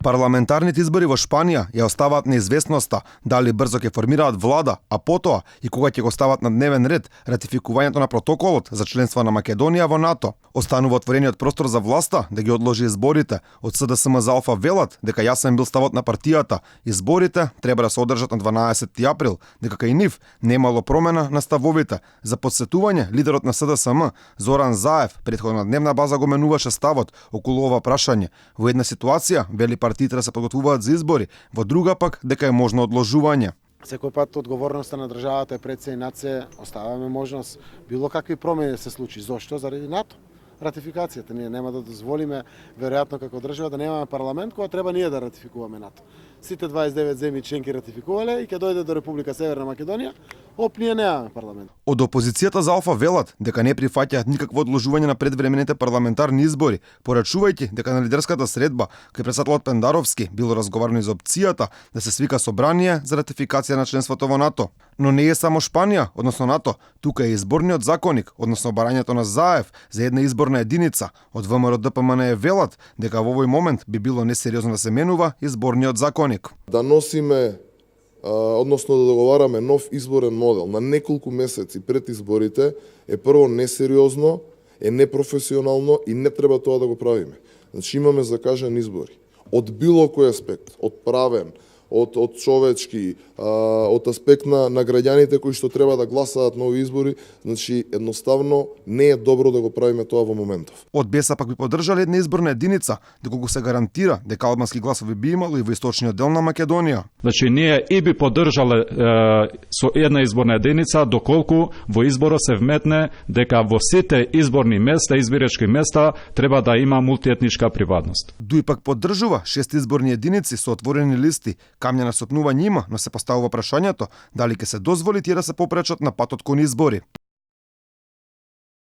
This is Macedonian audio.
Парламентарните избори во Шпанија ја оставаат неизвестноста дали брзо ќе формираат влада, а потоа и кога ќе го стават на дневен ред ратификувањето на протоколот за членство на Македонија во НАТО. Останува отворениот простор за власта да ги одложи изборите. Од СДСМ за Алфа велат дека јасен бил ставот на партијата. Изборите треба да се одржат на 12 април, дека кај нив немало промена на ставовите. За подсетување, лидерот на СДСМ Зоран Заев претходно на дневна база го менуваше ставот околу ова прашање. Во една ситуација вели партиите да се подготвуваат за избори, во друга пак дека е можно одложување. Секој пат одговорноста на државата е пред се и над се, оставаме можност било какви промени да се случи. Зошто? Заради НАТО. Ратификацијата. Ние нема да дозволиме, веројатно како држава, да немаме парламент кога треба ние да ратификуваме НАТО. Сите 29 земји членки ратификувале и ќе дојде до Република Северна Македонија, ние немаме парламент. Од опозицијата за Алфа велат дека не прифаќаат никакво одложување на предвремените парламентарни избори, порачувајќи дека на лидерската средба кај председателот Пендаровски било разговарано и за опцијата да се свика собрание за ратификација на членството во НАТО. Но не е само Шпанија, односно НАТО, тука е изборниот законник, односно барањето на Заев за една изборна единица. Од ВМРО ДПМН велат дека во овој момент би било несериозно да се менува изборниот законник. Да носиме односно да договараме нов изборен модел на неколку месеци пред изборите е прво несериозно, е непрофесионално и не треба тоа да го правиме. Значи имаме закажани избори. Од било кој аспект, од правен, од човечки, од аспект на граѓаните кои што треба да гласаат на овие избори, значи едноставно не е добро да го правиме тоа во моментов. Од БЕСА пак би поддржале една изборна единица, доколку се гарантира дека албански гласови би имало и во источниот дел на Македонија. Значи ние и би поддржале со една изборна единица доколку во изборот се вметне дека во сите изборни места, избирачки места треба да има мултиетничка приватност. Дуи пак поддржува 6 изборни единици со отворени листи. Камња на сопнување има, но се поставува прашањето дали ќе се дозволи тие да се попречат на патот кон избори.